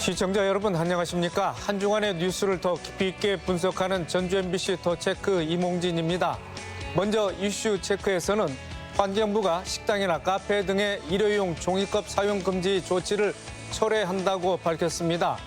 시청자 여러분 안녕하십니까? 한 주간의 뉴스를 더 깊이 있게 분석하는 전주 MBC 더 체크 이몽진입니다. 먼저 이슈 체크에서는 환경부가 식당이나 카페 등의 일회용 종이컵 사용 금지 조치를 철회한다고 밝혔습니다.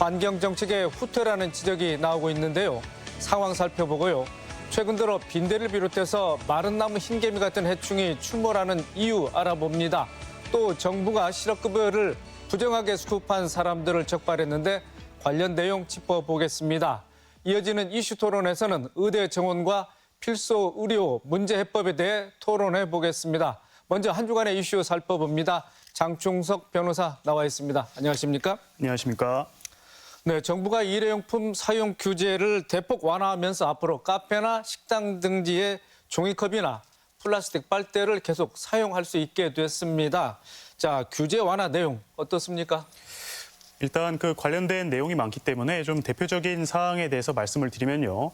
환경 정책의 후퇴라는 지적이 나오고 있는데요. 상황 살펴보고요. 최근 들어 빈대를 비롯해서 마른 나무 흰개미 같은 해충이 출몰하는 이유 알아봅니다. 또 정부가 실업급여를 부정하게 수급한 사람들을 적발했는데 관련 내용 짚어보겠습니다. 이어지는 이슈 토론에서는 의대 정원과 필수 의료 문제 해법에 대해 토론해 보겠습니다. 먼저 한 주간의 이슈 살펴봅니다. 장충석 변호사 나와 있습니다. 안녕하십니까? 안녕하십니까? 네, 정부가 일회용품 사용 규제를 대폭 완화하면서 앞으로 카페나 식당 등지에 종이컵이나 플라스틱 빨대를 계속 사용할 수 있게 됐습니다. 자, 규제 완화 내용 어떻습니까? 일단 그 관련된 내용이 많기 때문에 좀 대표적인 사항에 대해서 말씀을 드리면요.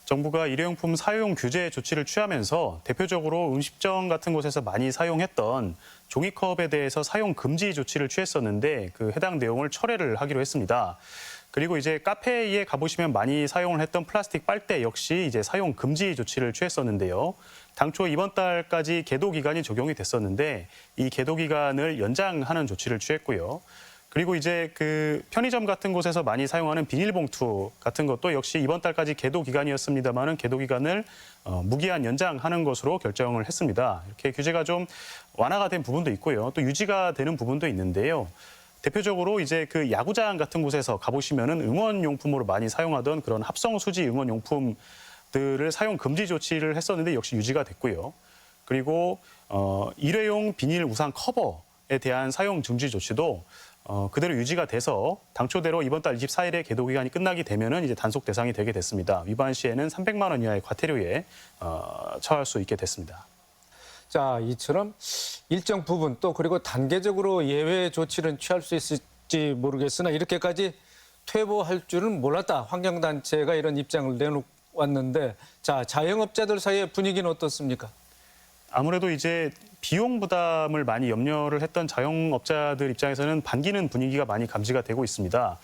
정부가 일회용품 사용 규제 조치를 취하면서 대표적으로 음식점 같은 곳에서 많이 사용했던 종이컵에 대해서 사용 금지 조치를 취했었는데 그 해당 내용을 철회를 하기로 했습니다. 그리고 이제 카페에 가보시면 많이 사용을 했던 플라스틱 빨대 역시 이제 사용 금지 조치를 취했었는데요. 당초 이번 달까지 계도 기간이 적용이 됐었는데 이 계도 기간을 연장하는 조치를 취했고요. 그리고 이제 그 편의점 같은 곳에서 많이 사용하는 비닐봉투 같은 것도 역시 이번 달까지 계도 기간이었습니다만은 계도 기간을 무기한 연장하는 것으로 결정을 했습니다. 이렇게 규제가 좀 완화가 된 부분도 있고요. 또 유지가 되는 부분도 있는데요. 대표적으로 이제 그 야구장 같은 곳에서 가보시면은 응원용품으로 많이 사용하던 그런 합성수지 응원용품들을 사용 금지 조치를 했었는데 역시 유지가 됐고요. 그리고 일회용 비닐 우산 커버에 대한 사용 중지 조치도 그대로 유지가 돼서 당초대로 이번 달 24일에 계도 기간이 끝나게 되면은 이제 단속 대상이 되게 됐습니다. 위반 시에는 300만 원 이하의 과태료에 처할 수 있게 됐습니다. 자, 이처럼 일정 부분 또 그리고 단계적으로 예외 조치를 취할 수 있을지 모르겠으나 이렇게까지 퇴보할 줄은 몰랐다. 환경단체가 이런 입장을 내놓았는데 자, 자영업자들 사이의 분위기는 어떻습니까? 아무래도 이제 비용 부담을 많이 염려를 했던 자영업자들 입장에서는 반기는 분위기가 많이 감지가 되고 있습니다.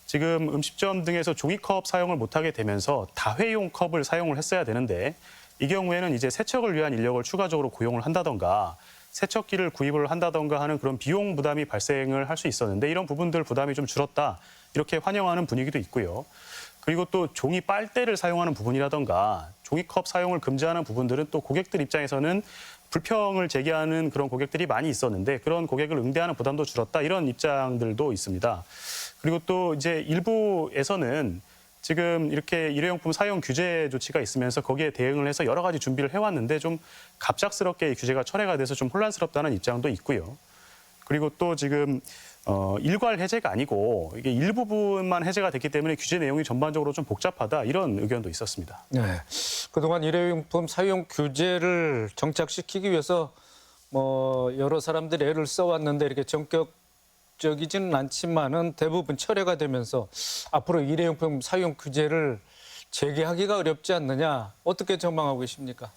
지금 음식점 등에서 종이컵 사용을 못하게 되면서 다회용 컵을 사용을 했어야 되는데 이 경우에는 이제 세척을 위한 인력을 추가적으로 고용을 한다던가 세척기를 구입을 한다던가 하는 그런 비용 부담이 발생을 할 수 있었는데 이런 부분들 부담이 좀 줄었다. 이렇게 환영하는 분위기도 있고요. 그리고 또 종이 빨대를 사용하는 부분이라던가 종이컵 사용을 금지하는 부분들은 또 고객들 입장에서는 불평을 제기하는 그런 고객들이 많이 있었는데 그런 고객을 응대하는 부담도 줄었다. 이런 입장들도 있습니다. 그리고 또 이제 일부에서는 지금 이렇게 일회용품 사용 규제 조치가 있으면서 거기에 대응을 해서 여러 가지 준비를 해왔는데 좀 갑작스럽게 규제가 철회가 돼서 좀 혼란스럽다는 입장도 있고요. 그리고 또 지금 일괄 해제가 아니고 이게 일부분만 해제가 됐기 때문에 규제 내용이 전반적으로 좀 복잡하다 이런 의견도 있었습니다. 네, 그동안 일회용품 사용 규제를 정착시키기 위해서 여러 사람들이 애를 써왔는데 이렇게 적이지는 않지만은 대부분 철회가 되면서 앞으로 일회용품 사용 규제를 재개하기가 어렵지 않느냐 어떻게 전망하고 계십니까?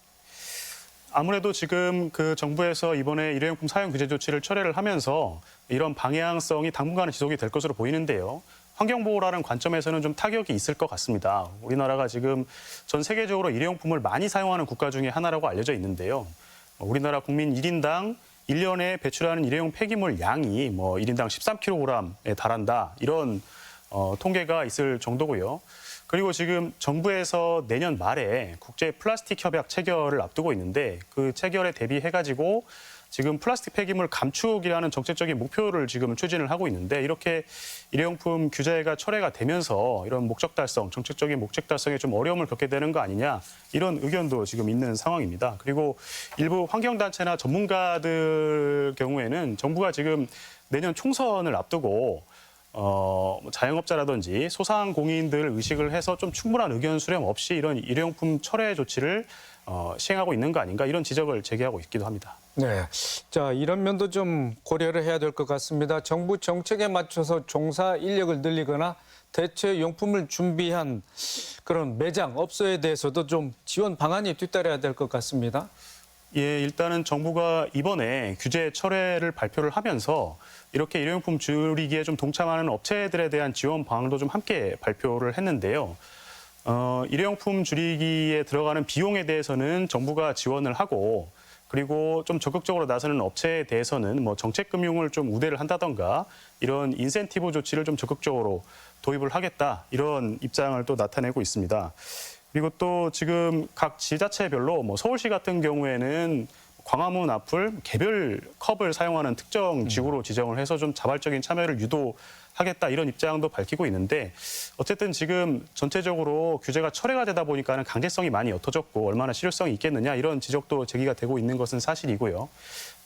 아무래도 지금 그 정부에서 이번에 일회용품 사용 규제 조치를 철회를 하면서 이런 방향성이 당분간은 지속이 될 것으로 보이는데요. 환경보호라는 관점에서는 좀 타격이 있을 것 같습니다. 우리나라가 지금 전 세계적으로 일회용품을 많이 사용하는 국가 중에 하나라고 알려져 있는데요. 우리나라 국민 1인당 1년에 배출하는 일회용 폐기물 양이 1인당 13kg에 달한다. 이런 통계가 있을 정도고요. 그리고 지금 정부에서 내년 말에 국제 플라스틱 협약 체결을 앞두고 있는데 그 체결에 대비해가지고 지금 플라스틱 폐기물 감축이라는 정책적인 목표를 지금 추진을 하고 있는데 이렇게 일회용품 규제가 철회가 되면서 이런 목적 달성, 정책적인 목적 달성에 좀 어려움을 겪게 되는 거 아니냐 이런 의견도 지금 있는 상황입니다. 그리고 일부 환경단체나 전문가들 경우에는 정부가 지금 내년 총선을 앞두고 자영업자라든지 소상공인들 의식을 해서 좀 충분한 의견 수렴 없이 이런 일회용품 철회 조치를 시행하고 있는 거 아닌가 이런 지적을 제기하고 있기도 합니다. 네, 자 이런 면도 좀 고려를 해야 될 것 같습니다. 정부 정책에 맞춰서 종사 인력을 늘리거나 대체 용품을 준비한 그런 매장, 업소에 대해서도 좀 지원 방안이 뒤따라야 될 것 같습니다. 예, 일단은 정부가 이번에 규제 철회를 발표를 하면서 이렇게 일회용품 줄이기에 좀 동참하는 업체들에 대한 지원 방안도 좀 함께 발표를 했는데요. 일회용품 줄이기에 들어가는 비용에 대해서는 정부가 지원을 하고 그리고 좀 적극적으로 나서는 업체에 대해서는 뭐 정책 금융을 좀 우대를 한다던가 이런 인센티브 조치를 좀 적극적으로 도입을 하겠다 이런 입장을 또 나타내고 있습니다. 그리고 또 지금 각 지자체별로 뭐 서울시 같은 경우에는 광화문 앞을 개별 컵을 사용하는 특정 지구로 지정을 해서 좀 자발적인 참여를 유도하겠다 이런 입장도 밝히고 있는데 어쨌든 지금 전체적으로 규제가 철회가 되다 보니까는 강제성이 많이 옅어졌고 얼마나 실효성이 있겠느냐 이런 지적도 제기가 되고 있는 것은 사실이고요.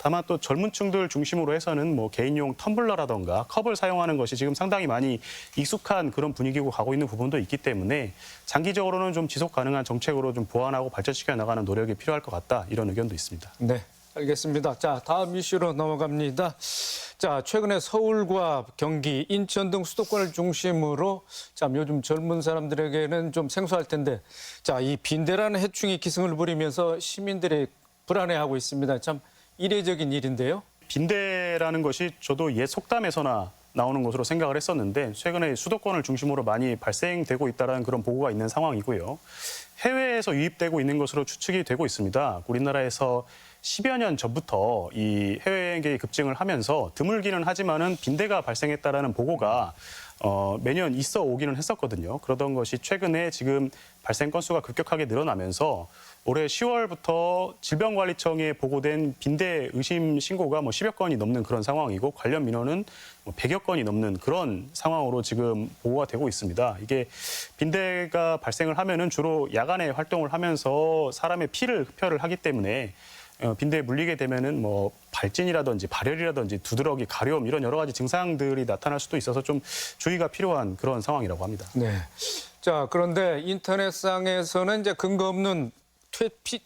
다만 또 젊은 층들 중심으로 해서는 뭐 개인용 텀블러라던가 컵을 사용하는 것이 지금 상당히 많이 익숙한 그런 분위기고 가고 있는 부분도 있기 때문에 장기적으로는 좀 지속 가능한 정책으로 좀 보완하고 발전시켜 나가는 노력이 필요할 것 같다 이런 의견도 있습니다. 네, 알겠습니다. 자, 다음 이슈로 넘어갑니다. 자, 최근에 서울과 경기, 인천 등 수도권을 중심으로 참 요즘 젊은 사람들에게는 좀 생소할 텐데 자, 이 빈대라는 해충이 기승을 부리면서 시민들이 불안해하고 있습니다. 참 이례적인 일인데요. 빈대라는 것이 저도 옛 속담에서나 나오는 것으로 생각을 했었는데 최근에 수도권을 중심으로 많이 발생되고 있다는 그런 보고가 있는 상황이고요. 해외에서 유입되고 있는 것으로 추측이 되고 있습니다. 우리나라에서 10여 년 전부터 이 해외여행객이 급증을 하면서 드물기는 하지만은 빈대가 발생했다라는 보고가 매년 있어 오기는 했었거든요. 그러던 것이 최근에 지금 발생 건수가 급격하게 늘어나면서 올해 10월부터 질병관리청에 보고된 빈대 의심 신고가 뭐 10여 건이 넘는 그런 상황이고 관련 민원은 뭐 100여 건이 넘는 그런 상황으로 지금 보고가 되고 있습니다. 이게 빈대가 발생을 하면은 주로 야간에 활동을 하면서 사람의 피를 흡혈을 하기 때문에 빈대에 물리게 되면은 뭐 발진이라든지 발열이라든지 두드러기, 가려움 이런 여러 가지 증상들이 나타날 수도 있어서 좀 주의가 필요한 그런 상황이라고 합니다. 네. 자, 그런데 인터넷상에서는 이제 근거 없는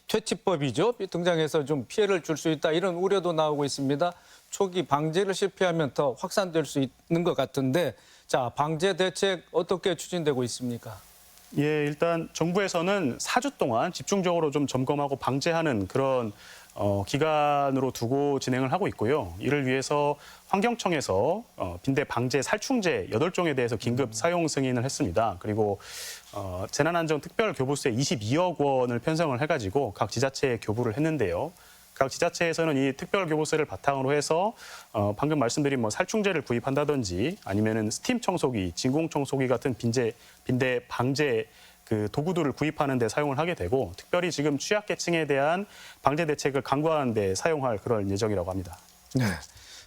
퇴치법이죠. 등장해서 좀 피해를 줄 수 있다 이런 우려도 나오고 있습니다. 초기 방제를 실패하면 더 확산될 수 있는 것 같은데 자, 방제 대책 어떻게 추진되고 있습니까? 예, 일단 정부에서는 4주 동안 집중적으로 좀 점검하고 방제하는 그런 기간으로 두고 진행을 하고 있고요. 이를 위해서 환경청에서 빈대 방제 살충제 8종에 대해서 긴급 사용 승인을 했습니다. 그리고 재난안전특별교부세 22억 원을 편성을 해가지고 각 지자체에 교부를 했는데요. 각 지자체에서는 이 특별교부세를 바탕으로 해서 방금 말씀드린 뭐 살충제를 구입한다든지 아니면은 스팀 청소기, 진공 청소기 같은 빈대 방제 그 도구들을 구입하는 데 사용을 하게 되고 특별히 지금 취약계층에 대한 방제 대책을 강화하는 데 사용할 그럴 예정이라고 합니다. 네.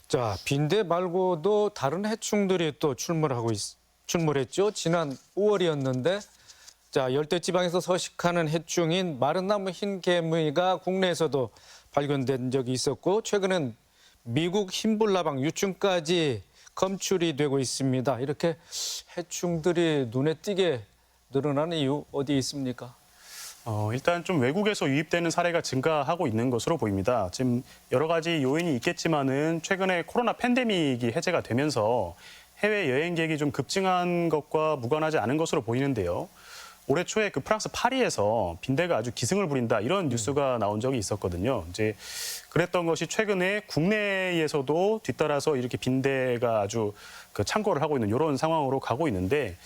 자, 빈대 말고도 다른 해충들이 또 출몰했죠. 지난 5월이었는데 자, 열대지방에서 서식하는 해충인 마른나무 흰개미가 국내에서도 발견된 적이 있었고 최근엔 미국 흰불나방 유충까지 검출이 되고 있습니다. 이렇게 해충들이 눈에 띄게 늘어나는 이유 어디에 있습니까? 일단 좀 외국에서 유입되는 사례가 증가하고 있는 것으로 보입니다. 지금 여러 가지 요인이 있겠지만은 최근에 코로나 팬데믹이 해제가 되면서 해외 여행객이 좀 급증한 것과 무관하지 않은 것으로 보이는데요. 올해 초에 그 프랑스 파리에서 빈대가 아주 기승을 부린다 이런 뉴스가 나온 적이 있었거든요. 이제 그랬던 것이 최근에 국내에서도 뒤따라서 이렇게 빈대가 아주 그 창궐을 하고 있는 이런 상황으로 가고 있는데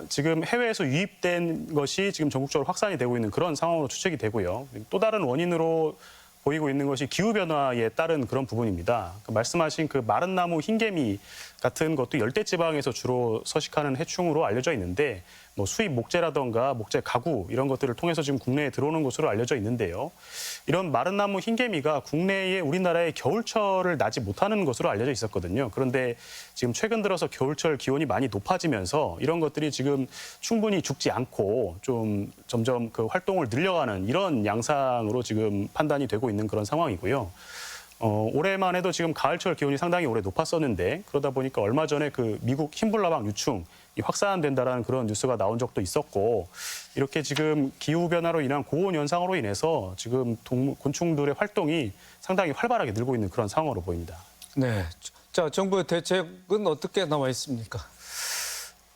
지금 해외에서 유입된 것이 지금 전국적으로 확산이 되고 있는 그런 상황으로 추측이 되고요. 또 다른 원인으로 보이고 있는 것이 기후변화에 따른 그런 부분입니다. 말씀하신 그 마른 나무 흰개미 같은 것도 열대지방에서 주로 서식하는 해충으로 알려져 있는데 뭐 수입 목재라던가 목재 가구 이런 것들을 통해서 지금 국내에 들어오는 것으로 알려져 있는데요. 이런 마른 나무 흰개미가 국내에 우리나라의 겨울철을 나지 못하는 것으로 알려져 있었거든요. 그런데 지금 최근 들어서 겨울철 기온이 많이 높아지면서 이런 것들이 지금 충분히 죽지 않고 좀 점점 그 활동을 늘려가는 이런 양상으로 지금 판단이 되고 있는 그런 상황이고요. 올해만 해도 지금 가을철 기온이 상당히 올해 높았었는데 그러다 보니까 얼마 전에 그 미국 흰불나방 유충이 확산된다라는 그런 뉴스가 나온 적도 있었고 이렇게 지금 기후변화로 인한 고온 현상으로 인해서 지금 곤충들의 활동이 상당히 활발하게 늘고 있는 그런 상황으로 보입니다. 네. 자, 정부의 대책은 어떻게 나와 있습니까?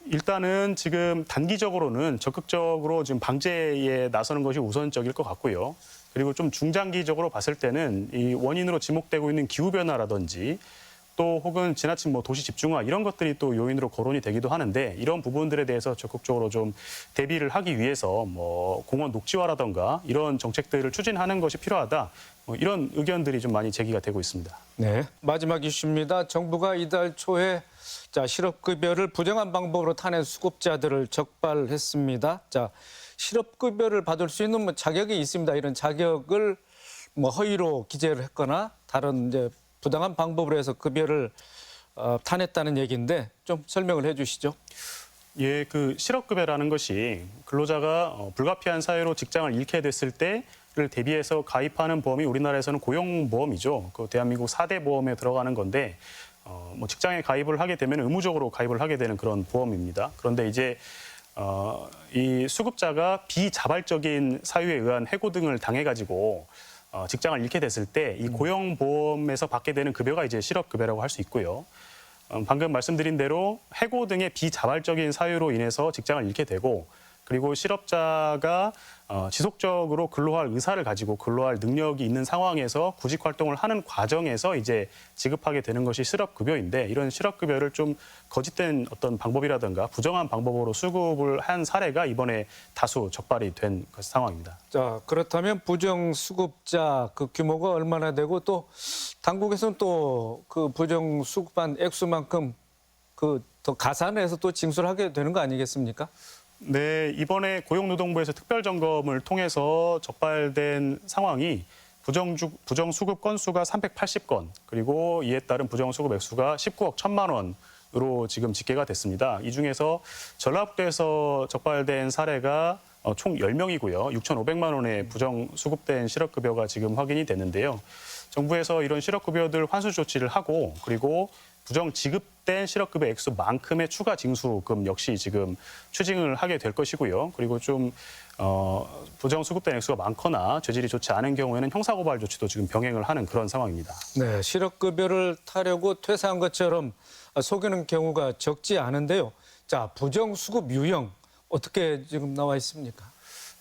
일단은 지금 단기적으로는 적극적으로 지금 방제에 나서는 것이 우선적일 것 같고요. 그리고 좀 중장기적으로 봤을 때는 이 원인으로 지목되고 있는 기후변화라든지 또 혹은 지나친 도시 집중화 이런 것들이 또 요인으로 거론이 되기도 하는데 이런 부분들에 대해서 적극적으로 좀 대비를 하기 위해서 공원 녹지화라든가 이런 정책들을 추진하는 것이 필요하다. 이런 의견들이 좀 많이 제기가 되고 있습니다. 네, 마지막 이슈입니다. 정부가 이달 초에 실업급여를 부정한 방법으로 타낸 수급자들을 적발했습니다. 실업급여를 받을 수 있는 자격이 있습니다. 이런 자격을 허위로 기재를 했거나 다른 부당한 방법으로 해서 급여를 타냈다는 얘기인데 좀 설명을 해주시죠. 예, 그 실업급여라는 것이 근로자가 불가피한 사유로 직장을 잃게 됐을 때를 대비해서 가입하는 보험이 우리나라에서는 고용보험이죠. 그 대한민국 4대 보험에 들어가는 건데 직장에 가입을 하게 되면 의무적으로 가입을 하게 되는 그런 보험입니다. 그런데 이제 이 수급자가 비자발적인 사유에 의한 해고 등을 당해가지고 직장을 잃게 됐을 때 이 고용보험에서 받게 되는 급여가 이제 실업급여라고 할 수 있고요. 방금 말씀드린 대로 해고 등의 비자발적인 사유로 인해서 직장을 잃게 되고 그리고 실업자가 지속적으로 근로할 의사를 가지고 근로할 능력이 있는 상황에서 구직 활동을 하는 과정에서 이제 지급하게 되는 것이 실업급여인데 이런 실업급여를 좀 거짓된 어떤 방법이라든가 부정한 방법으로 수급을 한 사례가 이번에 다수 적발이 된 상황입니다. 자, 그렇다면 부정수급자 그 규모가 얼마나 되고 또 당국에서는 또 그 부정수급한 액수만큼 그 더 가산해서 또 징수를 하게 되는 거 아니겠습니까? 네, 이번에 고용노동부에서 특별점검을 통해서 적발된 상황이 부정수급 건수가 380건, 그리고 이에 따른 부정수급 액수가 19억 1천만 원으로 지금 집계가 됐습니다. 이 중에서 전라북도에서 적발된 사례가 총 10명이고요. 6,500만 원의 부정수급된 실업급여가 지금 확인이 됐는데요. 정부에서 이런 실업급여들 환수 조치를 하고 그리고 부정 지급된 실업급여 액수만큼의 추가 징수금 역시 지금 추징을 하게 될 것이고요. 그리고 좀 부정 수급된 액수가 많거나 죄질이 좋지 않은 경우에는 형사고발 조치도 지금 병행을 하는 그런 상황입니다. 네, 실업급여를 타려고 퇴사한 것처럼 속이는 경우가 적지 않은데요. 자, 부정수급 유형 어떻게 지금 나와 있습니까?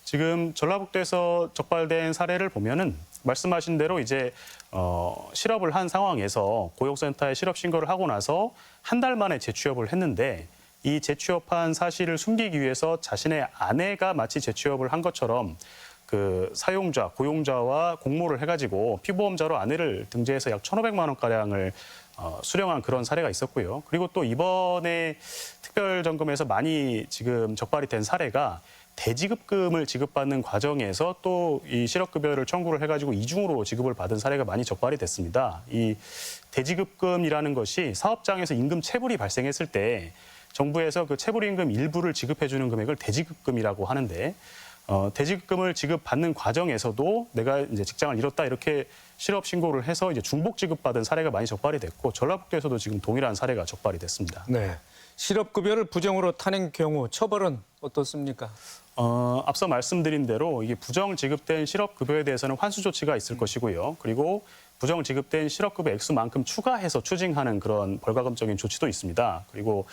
지금 전라북도에서 적발된 사례를 보면은 말씀하신 대로 이제 실업을 한 상황에서 고용센터에 실업 신고를 하고 나서 한 달 만에 재취업을 했는데 이 재취업한 사실을 숨기기 위해서 자신의 아내가 마치 재취업을 한 것처럼 그 사용자, 고용자와 공모를 해가지고 피보험자로 아내를 등재해서 약 1,500만 원가량을 수령한 그런 사례가 있었고요. 그리고 또 이번에 특별점검에서 많이 지금 적발이 된 사례가 대지급금을 지급받는 과정에서 또 이 실업급여를 청구를 해가지고 이중으로 지급을 받은 사례가 많이 적발이 됐습니다. 이 대지급금이라는 것이 사업장에서 임금 체불이 발생했을 때 정부에서 그 체불임금 일부를 지급해주는 금액을 대지급금이라고 하는데 대지급금을 지급받는 과정에서도 내가 이제 직장을 잃었다 이렇게 실업 신고를 해서 이제 중복 지급받은 사례가 많이 적발이 됐고 전라북도에서도 지금 동일한 사례가 적발이 됐습니다. 네, 실업급여를 부정으로 타낸 경우 처벌은 어떻습니까? 앞서 말씀드린 대로 이게 부정 지급된 실업급여에 대해서는 환수 조치가 있을 것이고요. 그리고 부정 지급된 실업급여 액수만큼 추가해서 추징하는 그런 벌과금적인 조치도 있습니다. 그리고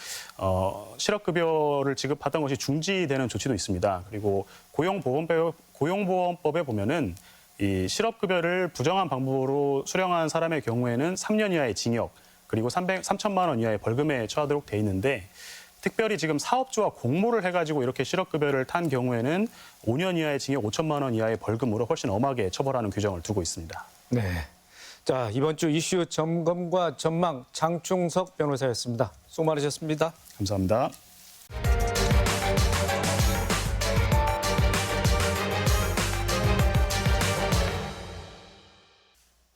실업급여를 지급하던 것이 중지되는 조치도 있습니다. 그리고 고용보험법에 보면은 이 실업급여를 부정한 방법으로 수령한 사람의 경우에는 3년 이하의 징역 그리고 3천만 원 이하의 벌금에 처하도록 돼 있는데 특별히 지금 사업주와 공모를 해가지고 이렇게 실업급여를 탄 경우에는 5년 이하의 징역 5천만 원 이하의 벌금으로 훨씬 엄하게 처벌하는 규정을 두고 있습니다. 네. 자, 이번 주 이슈 점검과 전망 장충석 변호사였습니다. 수고 많으셨습니다. 감사합니다.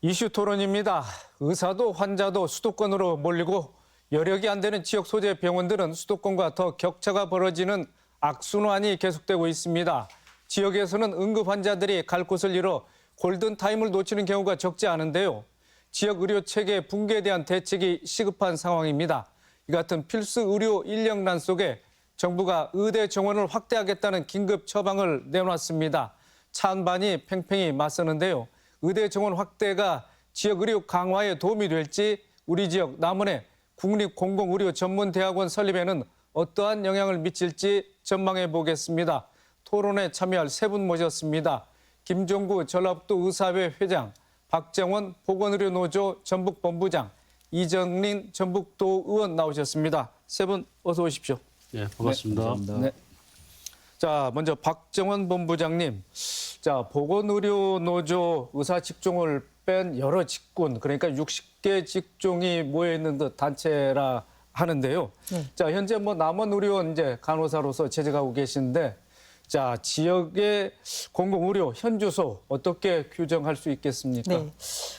이슈 토론입니다. 의사도 환자도 수도권으로 몰리고 여력이 안 되는 지역 소재 병원들은 수도권과 더 격차가 벌어지는 악순환이 계속되고 있습니다. 지역에서는 응급 환자들이 갈 곳을 잃어 골든타임을 놓치는 경우가 적지 않은데요. 지역 의료 체계 붕괴에 대한 대책이 시급한 상황입니다. 이 같은 필수 의료 인력난 속에 정부가 의대 정원을 확대하겠다는 긴급 처방을 내놨습니다. 찬반이 팽팽히 맞서는데요. 의대 정원 확대가 지역 의료 강화에 도움이 될지 우리 지역 남원의 국립공공의료전문대학원 설립에는 어떠한 영향을 미칠지 전망해 보겠습니다. 토론에 참여할 세 분 모셨습니다. 김종구 전라북도 의사회 회장, 박정원 보건의료노조 전북본부장, 이정린 전북도 의원 나오셨습니다. 세 분 어서 오십시오. 네, 반갑습니다. 네. 자, 먼저 박정원 본부장님. 자, 보건의료노조 의사 직종을 뺀 여러 직군, 그러니까 60개 직종이 모여 있는 듯 단체라 하는데요. 네. 자, 현재 뭐 남원 의료원 이제 간호사로서 재직하고 계신데, 자, 지역의 공공의료 현주소 어떻게 규정할 수 있겠습니까? 네.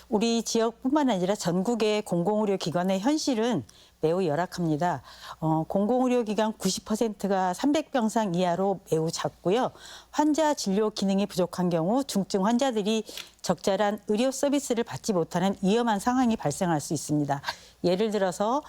우리 지역뿐만 아니라 전국의 공공의료 기관의 현실은 매우 열악합니다. 공공의료기관 90%가 300병상 이하로 매우 작고요. 환자 진료 기능이 부족한 경우 중증 환자들이 적절한 의료 서비스를 받지 못하는 위험한 상황이 발생할 수 있습니다. 예를 들어서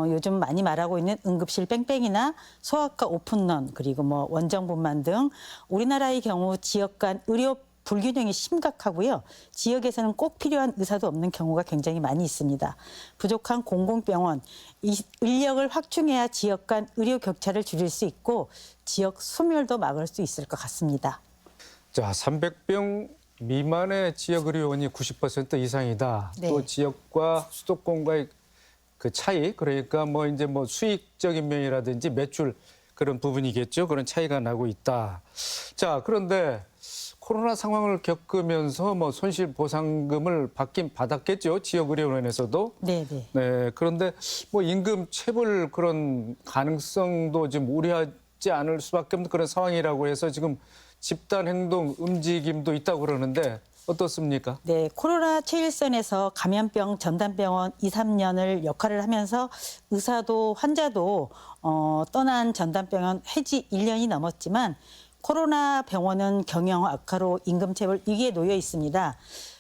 요즘 많이 말하고 있는 응급실 뺑뺑이나 소아과 오픈런 그리고 뭐 원정분만 등 우리나라의 경우 지역 간 의료 불균형이 심각하고요. 지역에서는 꼭 필요한 의사도 없는 경우가 굉장히 많이 있습니다. 부족한 공공병원, 인력을 확충해야 지역 간 의료 격차를 줄일 수 있고 지역 소멸도 막을 수 있을 것 같습니다. 자, 300병 미만의 지역 의료원이 90% 이상이다. 네. 또 지역과 수도권과의 그 차이, 그러니까 뭐 이제 뭐 수익적인 면이라든지 매출 그런 부분이겠죠. 그런 차이가 나고 있다. 자, 그런데 코로나 상황을 겪으면서 뭐 손실보상금을 받긴 받았겠죠. 지역의료원에서도. 네. 네, 그런데 뭐 임금 체불 그런 가능성도 지금 우려하지 않을 수밖에 없는 그런 상황이라고 해서 지금 집단 행동 움직임도 있다고 그러는데 어떻습니까? 네, 코로나 최일선에서 감염병 전담병원 2, 3년을 역할을 하면서 의사도 환자도 떠난 전담병원 해지 1년이 넘었지만 코로나 병원은 경영 악화로 임금체불 위기에 놓여 있습니다.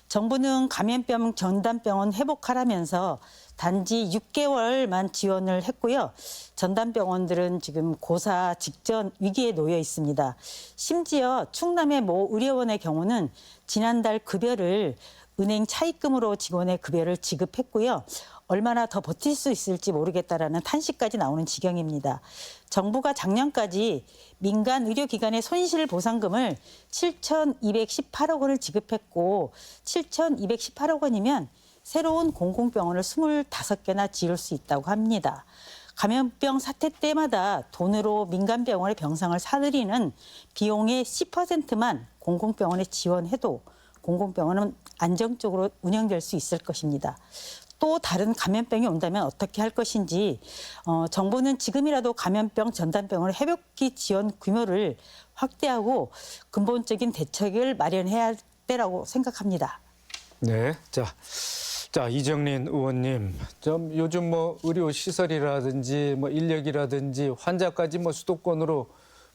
정부는 감염병 전담병원 회복하라면서 단지 6개월만 지원을 했고요. 전담병원들은 지금 고사 직전 위기에 놓여 있습니다. 심지어 충남의 모 의료원의 경우는 지난달 급여를 은행 차입금으로 직원의 급여를 지급했고요. 얼마나 더 버틸 수 있을지 모르겠다라는 탄식까지 나오는 지경입니다. 정부가 작년까지 민간 의료기관의 손실보상금을 7,218억 원을 지급했고 7,218억 원이면 새로운 공공병원을 25개나 지을 수 있다고 합니다. 감염병 사태 때마다 돈으로 민간병원의 병상을 사들이는 비용의 10%만 공공병원에 지원해도 공공병원은 안정적으로 운영될 수 있을 것입니다. 또 다른 감염병이 온다면 어떻게 할 것인지 정부는 지금이라도 감염병 전담병원의 회복기 지원 규모를 확대하고 근본적인 대책을 마련해야 할 때라고 생각합니다. 네, 자 이정린 의원님, 좀 요즘 뭐 의료 시설이라든지 뭐 인력이라든지 환자까지 뭐 수도권으로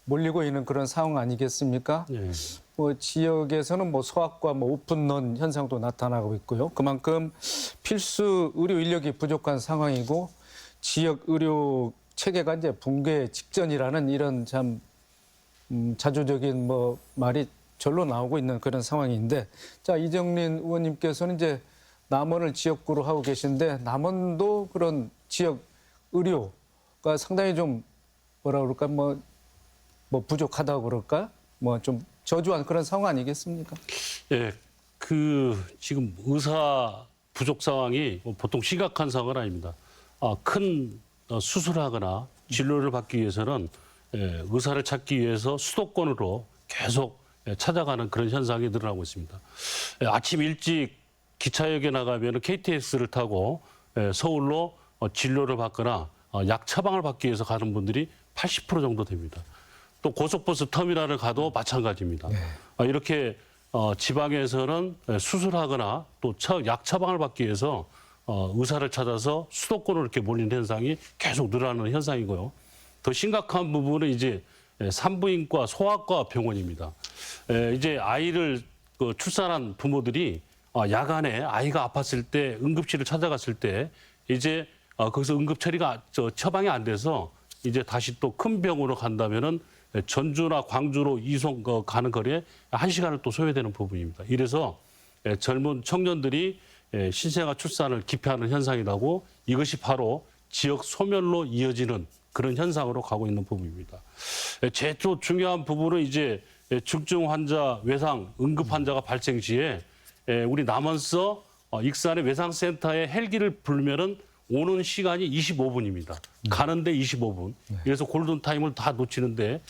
몰리고 있는 그런 상황 아니겠습니까? 네. 뭐 지역에서는 뭐 소아과 뭐 오픈런 현상도 나타나고 있고요. 그만큼 필수 의료 인력이 부족한 상황이고 지역 의료 체계가 이제 붕괴 직전이라는 이런 참 자조적인 뭐 말이 절로 나오고 있는 그런 상황인데, 자 이정린 의원님께서는 이제 남원을 지역구로 하고 계신데 남원도 그런 지역 의료가 상당히 좀 뭐라 그럴까 뭐 부족하다고 그럴까 뭐 좀 저조한 그런 상황 아니겠습니까? 예, 지금 의사 부족 상황이 보통 심각한 상황은 아닙니다. 큰 수술하거나 진료를 받기 위해서는 의사를 찾기 위해서 수도권으로 계속 찾아가는 그런 현상이 늘어나고 있습니다. 아침 일찍 기차역에 나가면 KTX를 타고 서울로 진료를 받거나 약 처방을 받기 위해서 가는 분들이 80% 정도 됩니다. 또 고속버스 터미널을 가도 마찬가지입니다. 이렇게 지방에서는 수술하거나 또 약 처방을 받기 위해서 의사를 찾아서 수도권으로 이렇게 몰리는 현상이 계속 늘어나는 현상이고요. 더 심각한 부분은 이제 산부인과 소아과 병원입니다. 이제 아이를 출산한 부모들이 야간에 아이가 아팠을 때 응급실을 찾아갔을 때 이제 거기서 응급 처리가 처방이 안 돼서 이제 다시 또 큰 병으로 간다면은 전주나 광주로 이송 가는 거리에 1시간을 또 소요되는 부분입니다. 이래서 젊은 청년들이 신생아 출산을 기피하는 현상이라고 이것이 바로 지역 소멸로 이어지는 그런 현상으로 가고 있는 부분입니다. 제일 또 중요한 부분은 이제 중증 환자, 외상, 응급 환자가 발생 시에 우리 남원서 익산의 외상센터에 헬기를 불면은 오는 시간이 25분입니다. 가는데 25분. 그래서 골든타임을 다 놓치는데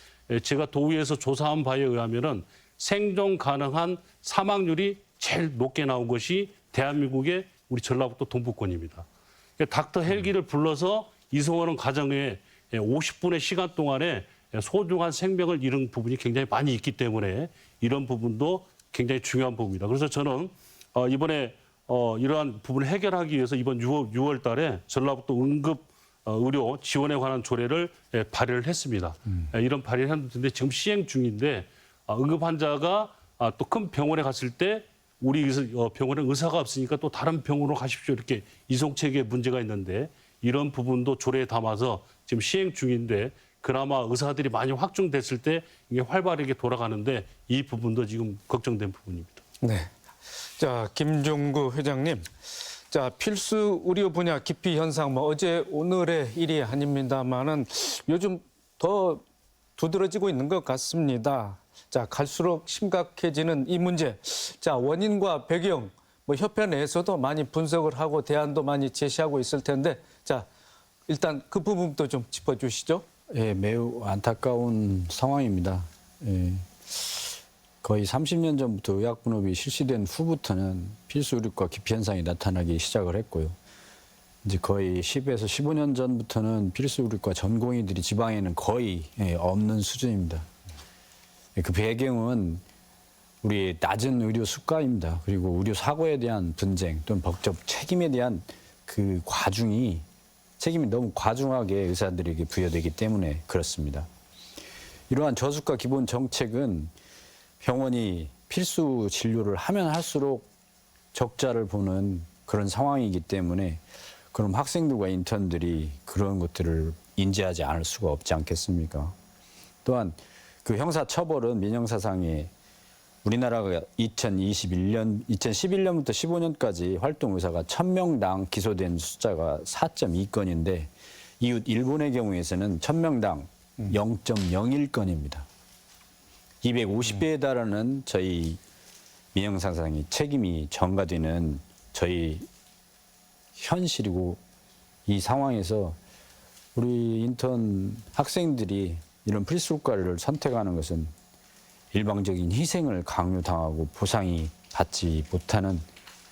제가 도의에서 조사한 바에 의하면은 생존 가능한 사망률이 제일 높게 나온 것이 대한민국의 우리 전라북도 동부권입니다. 닥터 헬기를 불러서 이송하는 과정에 50분의 시간 동안에 소중한 생명을 잃은 부분이 굉장히 많이 있기 때문에 이런 부분도 굉장히 중요한 부분입니다. 그래서 저는 이번에 이러한 부분을 해결하기 위해서 이번 6월 달에 전라북도 응급 의료 지원에 관한 조례를 발의를 했습니다. 이런 발의를 했는데 지금 시행 중인데 응급 환자가 또 큰 병원에 갔을 때 우리 병원에 의사가 없으니까 또 다른 병원으로 가십시오. 이렇게 이송체계에 문제가 있는데 이런 부분도 조례에 담아서 지금 시행 중인데 그나마 의사들이 많이 확충됐을 때 이게 활발하게 돌아가는데 이 부분도 지금 걱정된 부분입니다. 네. 자, 김종구 회장님. 자, 필수 의료 분야 기피 현상 뭐 어제 오늘의 일이 아닙니다만은 요즘 더 두드러지고 있는 것 같습니다. 자, 갈수록 심각해지는 이 문제. 자, 원인과 배경 뭐 협회 내에서도 많이 분석을 하고 대안도 많이 제시하고 있을 텐데 자, 일단 그 부분도 좀 짚어 주시죠. 예, 매우 안타까운 상황입니다. 예, 거의 30년 전부터 의약분업이 실시된 후부터는 필수 의료과 기피 현상이 나타나기 시작을 했고요. 이제 거의 10에서 15년 전부터는 필수 의료과 전공의들이 지방에는 거의 없는 수준입니다. 그 배경은 우리 낮은 의료 수가입니다. 그리고 의료 사고에 대한 분쟁 또는 법적 책임에 대한 그 과중이 책임이 너무 과중하게 의사들에게 부여되기 때문에 그렇습니다. 이러한 저수가 기본 정책은 병원이 필수 진료를 하면 할수록 적자를 보는 그런 상황이기 때문에 그럼 학생들과 인턴들이 그런 것들을 인지하지 않을 수가 없지 않겠습니까? 또한 그 형사처벌은 민형사상에 우리나라가 2011년부터 15년까지 활동의사가 1000명당 기소된 숫자가 4.2건인데 이웃 일본의 경우에서는 1000명당 0.01건입니다. 250배에 달하는 저희 민형사상이 책임이 전가되는 저희 현실이고 이 상황에서 우리 인턴 학생들이 이런 필수과를 선택하는 것은 일방적인 희생을 강요당하고 보상이 받지 못하는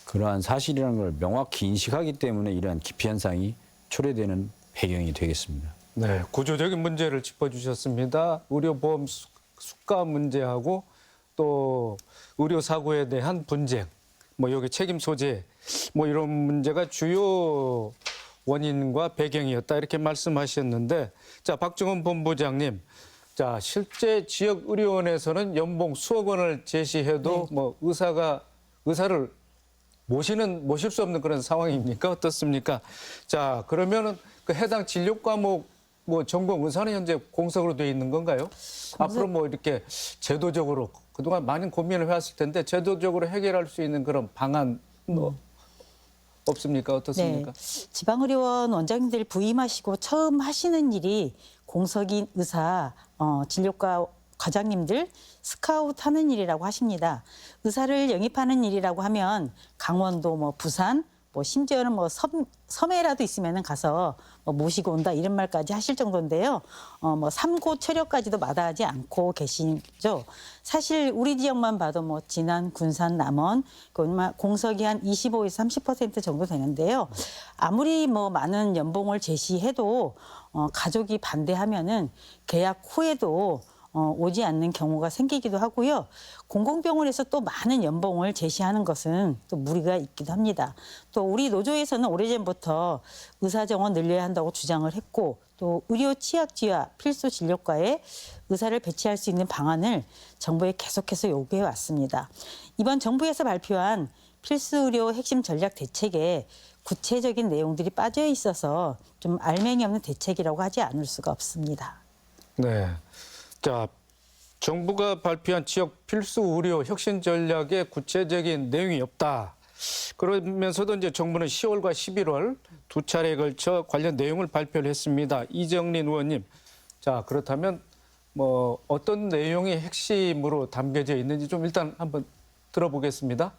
그러한 사실이라는 걸 명확히 인식하기 때문에 이러한 기피 현상이 초래되는 배경이 되겠습니다. 네, 구조적인 문제를 짚어주셨습니다. 의료보험 수가 문제하고 또 의료사고에 대한 분쟁, 뭐 여기 책임 소재, 뭐 이런 문제가 주요 원인과 배경이었다 이렇게 말씀하셨는데, 자, 박정원 본부장님, 자, 실제 지역 의료원에서는 연봉 수억 원을 제시해도 뭐 의사를 모실 수 없는 그런 상황입니까? 어떻습니까? 자, 그러면은 그 해당 진료 과목 뭐 전공 의사는 현재 공석으로 돼 있는 건가요? 앞으로 뭐 이렇게 제도적으로 그동안 많은 고민을 해왔을 텐데 제도적으로 해결할 수 있는 그런 방안 뭐 없습니까? 어떻습니까? 네. 지방의료원 원장님들 부임하시고 처음 하시는 일이 공석인 의사, 진료과 과장님들 스카우트 하는 일이라고 하십니다. 의사를 영입하는 일이라고 하면 강원도, 뭐 부산, 뭐 심지어는 뭐 섬에라도 있으면 가서 뭐 모시고 온다 이런 말까지 하실 정도인데요. 뭐 삼고 철역까지도 마다하지 않고 계시죠. 사실 우리 지역만 봐도 뭐 진안, 군산, 남원 공석이 한 25에서 30% 정도 되는데요. 아무리 뭐 많은 연봉을 제시해도 가족이 반대하면은 계약 후에도 오지 않는 경우가 생기기도 하고요. 공공병원에서 또 많은 연봉을 제시하는 것은 또 무리가 있기도 합니다. 또 우리 노조에서는 오래전부터 의사 정원 늘려야 한다고 주장을 했고 또 의료 취약지와 필수 진료과에 의사를 배치할 수 있는 방안을 정부에 계속해서 요구해 왔습니다. 이번 정부에서 발표한 필수 의료 핵심 전략 대책에 구체적인 내용들이 빠져 있어서 좀 알맹이 없는 대책이라고 하지 않을 수가 없습니다. 네. 자, 정부가 발표한 지역 필수 의료 혁신 전략에 구체적인 내용이 없다. 그러면서도 이제 정부는 10월과 11월 두 차례에 걸쳐 관련 내용을 발표를 했습니다. 이정린 의원님, 자, 그렇다면 뭐 어떤 내용이 핵심으로 담겨져 있는지 좀 일단 한번 들어보겠습니다.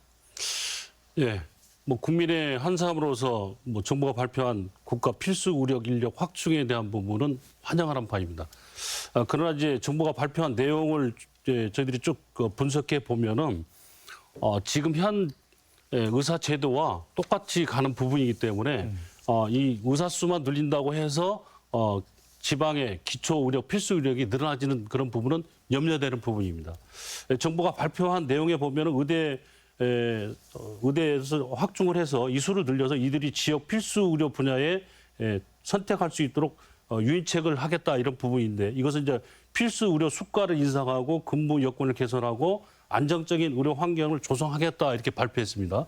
예. 뭐 국민의 한 사람으로서 뭐 정부가 발표한 국가 필수 의료 인력 확충에 대한 부분은 환영하는 바입니다. 그러나 이제 정부가 발표한 내용을 이제 저희들이 쭉 분석해 보면은 지금 현 의사 제도와 똑같이 가는 부분이기 때문에 이 의사 수만 늘린다고 해서 지방의 기초 의료 필수 의료력이 늘어나지는 그런 부분은 염려되는 부분입니다. 정부가 발표한 내용에 보면은 의대에서 확충을 해서 이수를 늘려서 이들이 지역 필수 의료 분야에 선택할 수 있도록 유인책을 하겠다 이런 부분인데 이것은 이제 필수 의료 수가를 인상하고 근무 여건을 개선하고 안정적인 의료 환경을 조성하겠다 이렇게 발표했습니다.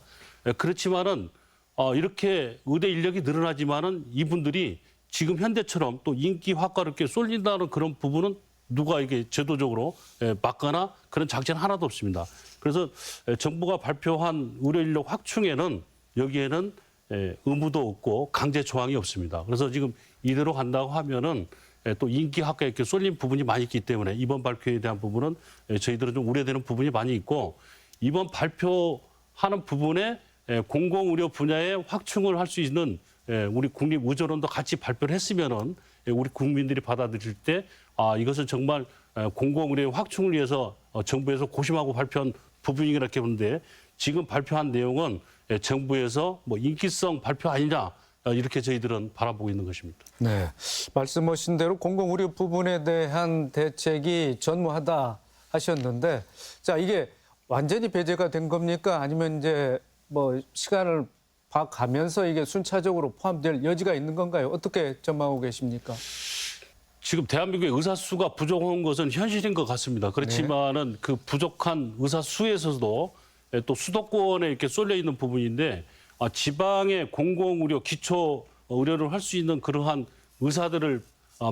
그렇지만은 이렇게 의대 인력이 늘어나지만은 이분들이 지금 현대처럼 또 인기 확가롭게 쏠린다는 그런 부분은 누가 이게 제도적으로 막거나 그런 장치는 하나도 없습니다. 그래서 정부가 발표한 의료 인력 확충에는 여기에는 의무도 없고 강제 조항이 없습니다. 그래서 지금 이대로 간다고 하면은 또 인기 학과에 이렇게 쏠린 부분이 많이 있기 때문에 이번 발표에 대한 부분은 저희들은 좀 우려되는 부분이 많이 있고 이번 발표하는 부분에 공공의료 분야에 확충을 할 수 있는 우리 국립의료원도 같이 발표를 했으면은 우리 국민들이 받아들일 때 이것은 정말 공공의료 확충을 위해서 정부에서 고심하고 발표한 부분이라 이렇게 보는데 지금 발표한 내용은 정부에서 뭐 인기성 발표 아니냐 이렇게 저희들은 바라보고 있는 것입니다. 네, 말씀하신 대로 공공의료 부분에 대한 대책이 전무하다 하셨는데, 자 이게 완전히 배제가 된 겁니까? 아니면 이제 뭐 시간을 봐가면서 이게 순차적으로 포함될 여지가 있는 건가요? 어떻게 전망하고 계십니까? 지금 대한민국의 의사 수가 부족한 것은 현실인 것 같습니다. 그렇지만은 그 부족한 의사 수에서도 또 수도권에 이렇게 쏠려 있는 부분인데 지방의 공공의료 기초 의료를 할 수 있는 그러한 의사들을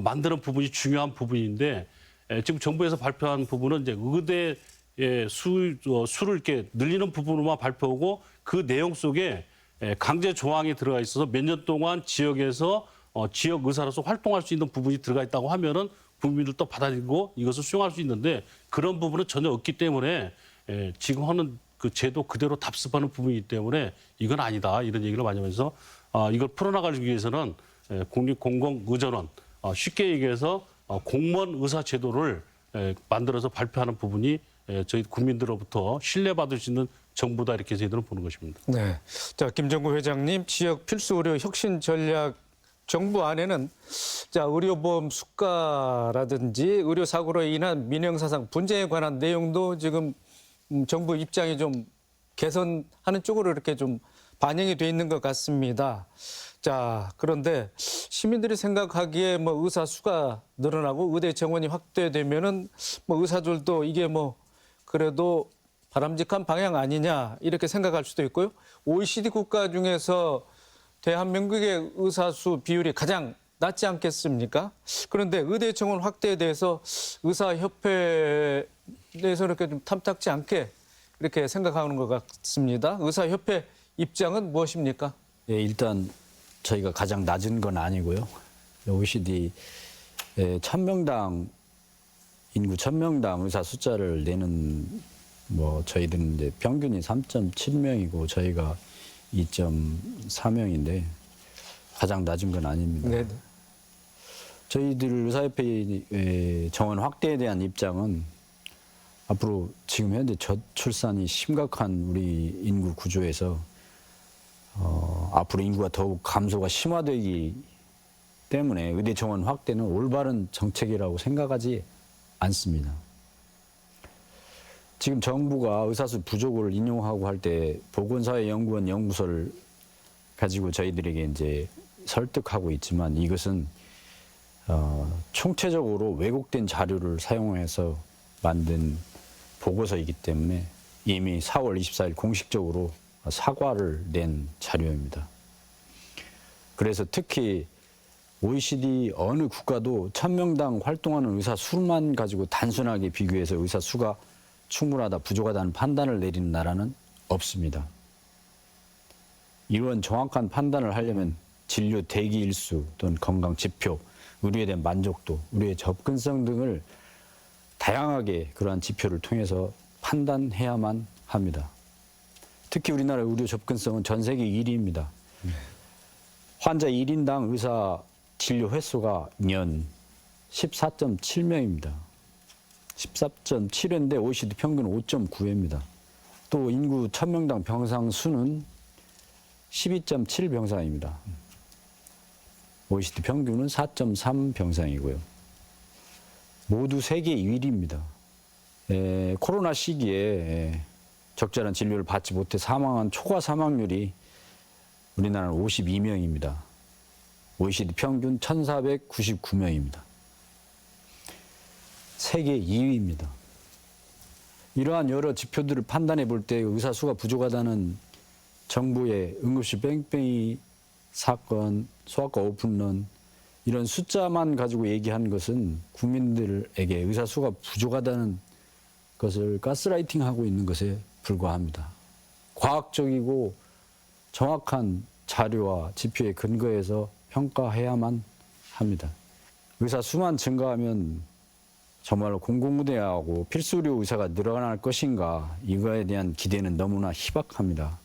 만드는 부분이 중요한 부분인데 지금 정부에서 발표한 부분은 이제 의대의 수를 이렇게 늘리는 부분으로만 발표하고 그 내용 속에 강제 조항이 들어가 있어서 몇 년 동안 지역에서 지역 의사로서 활동할 수 있는 부분이 들어가 있다고 하면은 국민들도 받아들이고 이것을 수용할 수 있는데 그런 부분은 전혀 없기 때문에 지금 하는 그 제도 그대로 답습하는 부분이기 때문에 이건 아니다 이런 얘기를 많이 하면서 이걸 풀어나가기 위해서는 국립공공의료원 쉽게 얘기해서 공무원 의사 제도를 만들어서 발표하는 부분이 저희 국민들로부터 신뢰받을 수 있는 정부다 이렇게 저희들은 보는 것입니다. 네, 자 김정구 회장님 지역 필수 의료 혁신 전략 정부 안에는 자 의료보험 수가라든지 의료 사고로 인한 민영사상 분쟁에 관한 내용도 지금 정부 입장이 좀 개선하는 쪽으로 이렇게 좀 반영이 돼 있는 것 같습니다. 자 그런데 시민들이 생각하기에 뭐 의사 수가 늘어나고 의대 정원이 확대되면은 뭐 의사들도 이게 뭐 그래도 바람직한 방향 아니냐 이렇게 생각할 수도 있고요. OECD 국가 중에서 대한민국의 의사 수 비율이 가장 낮지 않겠습니까? 그런데 의대 정원 확대에 대해서 의사협회 내에서 이렇게 좀 탐탁지 않게 이렇게 생각하는 것 같습니다. 의사협회 입장은 무엇입니까? 예, 일단 저희가 가장 낮은 건 아니고요. OECD 1000명당 인구 1000명당 의사 숫자를 내는 뭐 저희들은 이제 평균이 3.7명이고 저희가 2.4명인데 가장 낮은 건 아닙니다. 네. 저희들 의사협회 정원 확대에 대한 입장은 앞으로 지금 현재 저출산이 심각한 우리 인구 구조에서 앞으로 인구가 더욱 감소가 심화되기 때문에 의대 정원 확대는 올바른 정책이라고 생각하지 않습니다. 지금 정부가 의사수 부족을 인용하고 할 때 보건사회연구원 연구소를 가지고 저희들에게 이제 설득하고 있지만 이것은 총체적으로 왜곡된 자료를 사용해서 만든 보고서이기 때문에 이미 4월 24일 공식적으로 사과를 낸 자료입니다. 그래서 특히 OECD 어느 국가도 1000명당 활동하는 의사 수만 가지고 단순하게 비교해서 의사 수가 충분하다, 부족하다는 판단을 내리는 나라는 없습니다. 이런 정확한 판단을 하려면 진료 대기 일수 또는 건강 지표, 의료에 대한 만족도, 의료의 접근성 등을 다양하게 그러한 지표를 통해서 판단해야만 합니다. 특히 우리나라 의료 접근성은 전 세계 1위입니다. 환자 1인당 의사 진료 횟수가 년 14.7명입니다. 14.7회인데 OECD 평균 5.9회입니다. 또 인구 1000명당 병상 수는 12.7 병상입니다. OECD 평균은 4.3 병상이고요. 모두 세계 1위입니다. 코로나 시기에 적절한 진료를 받지 못해 사망한 초과 사망률이 우리나라는 52명입니다. OECD 평균 1,499명입니다. 세계 2위입니다. 이러한 여러 지표들을 판단해 볼 때 의사 수가 부족하다는 정부의 응급실 뺑뺑이 사건, 소아과 오픈런 이런 숫자만 가지고 얘기한 것은 국민들에게 의사 수가 부족하다는 것을 가스라이팅하고 있는 것에 불과합니다. 과학적이고 정확한 자료와 지표에 근거해서 평가해야만 합니다. 의사 수만 증가하면 정말로 공공의대하고 필수의료 의사가 늘어날 것인가 이거에 대한 기대는 너무나 희박합니다.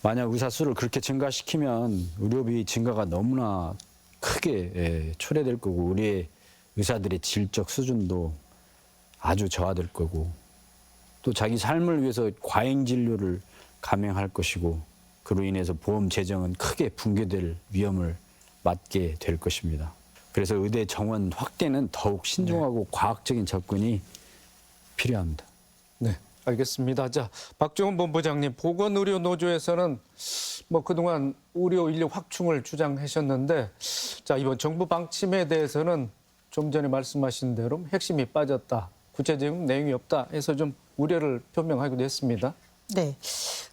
만약 의사 수를 그렇게 증가시키면 의료비 증가가 너무나 크게 초래될 거고 우리의 의사들의 질적 수준도 아주 저하될 거고 또 자기 삶을 위해서 과잉 진료를 감행할 것이고 그로 인해서 보험 재정은 크게 붕괴될 위험을 맞게 될 것입니다. 그래서 의대 정원 확대는 더욱 신중하고 과학적인 접근이 필요합니다. 네, 알겠습니다. 자, 박종훈 본부장님, 보건의료노조에서는 뭐 그동안 의료 인력 확충을 주장하셨는데, 자, 이번 정부 방침에 대해서는 좀 전에 말씀하신 대로 핵심이 빠졌다, 구체적인 내용이 없다 해서 좀 우려를 표명하기도 했습니다. 네.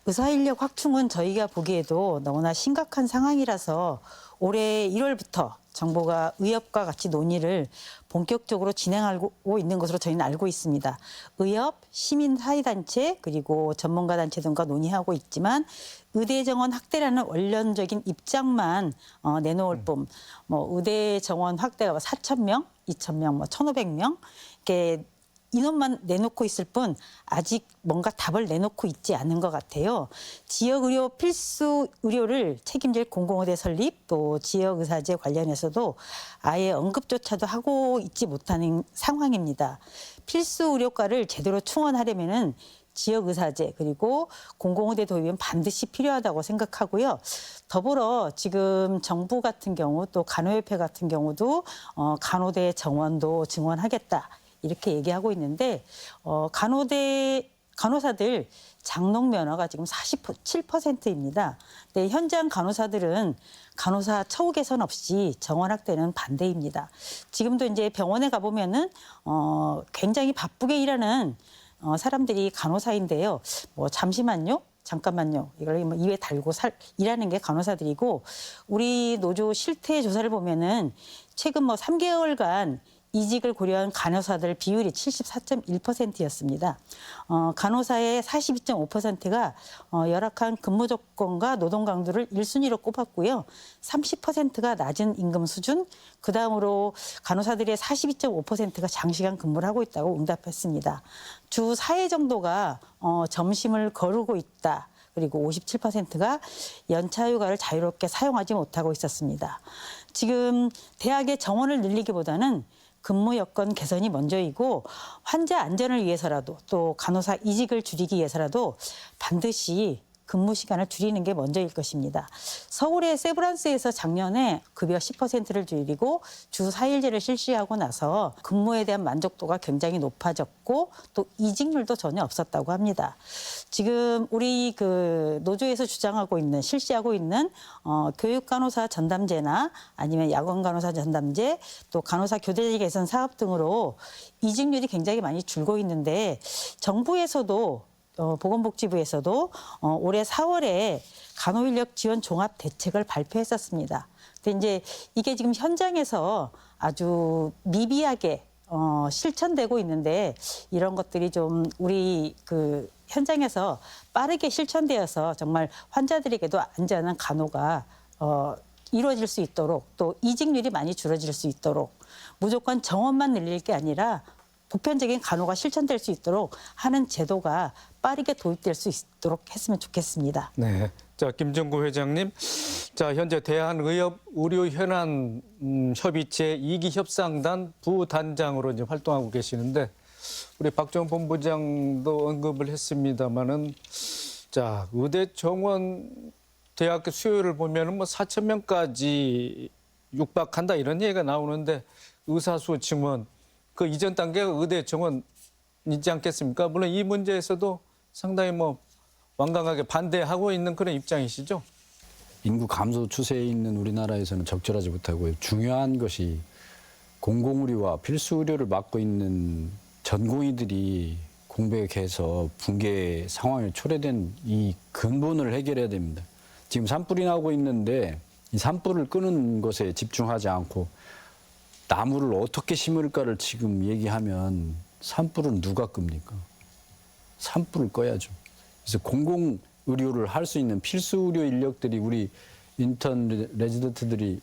의사 인력 확충은 저희가 보기에도 너무나 심각한 상황이라서 올해 1월부터 정부가 의협과 같이 논의를 본격적으로 진행하고 있는 것으로 저희는 알고 있습니다. 의협, 시민사회단체 그리고 전문가단체 등과 논의하고 있지만 의대 정원 확대라는 원론적인 입장만 내놓을 뿐, 뭐 의대 정원 확대가 4,000명, 2,000명, 뭐 1,500명 이렇게 인원만 내놓고 있을 뿐 아직 뭔가 답을 내놓고 있지 않은 것 같아요. 지역의료 필수 의료를 책임질 공공의대 설립 또 지역의사제 관련해서도 아예 언급조차도 하고 있지 못하는 상황입니다. 필수 의료과를 제대로 충원하려면은 지역의사제 그리고 공공의대 도입은 반드시 필요하다고 생각하고요. 더불어 지금 정부 같은 경우 또 간호협회 같은 경우도 간호대 정원도 증원하겠다. 이렇게 얘기하고 있는데 간호사들 장롱 면허가 지금 47%입니다. 근데 현장 간호사들은 간호사 처우 개선 없이 정원 확대는 반대입니다. 지금도 이제 병원에 가보면은 굉장히 바쁘게 일하는 사람들이 간호사인데요. 뭐 잠시만요. 잠깐만요. 이걸 입에 달고 일하는 게 간호사들이고 우리 노조 실태 조사를 보면은 최근 뭐 3개월간 이직을 고려한 간호사들 비율이 74.1%였습니다. 간호사의 42.5%가 열악한 근무 조건과 노동 강도를 1순위로 꼽았고요. 30%가 낮은 임금 수준, 그다음으로 간호사들의 42.5%가 장시간 근무를 하고 있다고 응답했습니다. 주 4회 정도가 점심을 거르고 있다. 그리고 57%가 연차 휴가를 자유롭게 사용하지 못하고 있었습니다. 지금 대학의 정원을 늘리기보다는 근무 여건 개선이 먼저이고 환자 안전을 위해서라도 또 간호사 이직을 줄이기 위해서라도 반드시 근무 시간을 줄이는 게 먼저일 것입니다. 서울의 세브란스에서 작년에 급여 10%를 줄이고 주 4일제를 실시하고 나서 근무에 대한 만족도가 굉장히 높아졌고 또 이직률도 전혀 없었다고 합니다. 지금 우리 그 노조에서 주장하고 있는 실시하고 있는 교육간호사 전담제나 아니면 야간간호사 전담제 또 간호사 교대제 개선 사업 등으로 이직률이 굉장히 많이 줄고 있는데 정부에서도 보건복지부에서도 올해 4월에 간호인력 지원 종합 대책을 발표했었습니다. 근데 이제 이게 지금 현장에서 아주 미비하게 실천되고 있는데 이런 것들이 좀 우리 그 현장에서 빠르게 실천되어서 정말 환자들에게도 안전한 간호가 이루어질 수 있도록 또 이직률이 많이 줄어질 수 있도록 무조건 정원만 늘릴 게 아니라 보편적인 간호가 실천될 수 있도록 하는 제도가 빠르게 도입될 수 있도록 했으면 좋겠습니다. 네. 자, 김정구 회장님. 자, 현재 대한의협의료현안 협의체 2기 협상단 부단장으로 이제 활동하고 계시는데 우리 박정 본부장도 언급을 했습니다마는 자, 의대 정원 대학교 수요를 보면은 뭐 4천 명까지 육박한다 이런 얘기가 나오는데 의사수 증원 그 이전 단계가 의대 정원이지 않겠습니까? 물론 이 문제에서도 상당히 뭐 완강하게 반대하고 있는 그런 입장이시죠? 인구 감소 추세에 있는 우리나라에서는 적절하지 못하고요. 중요한 것이 공공의료와 필수의료를 맡고 있는 전공의들이 공백해서 붕괴 상황에 초래된 이 근본을 해결해야 됩니다. 지금 산불이 나고 있는데 이 산불을 끄는 것에 집중하지 않고 나무를 어떻게 심을까를 지금 얘기하면 산불은 누가 끕니까? 산불을 꺼야죠. 그래서 공공의료를 할 수 있는 필수의료 인력들이 우리 인턴 레지던트들이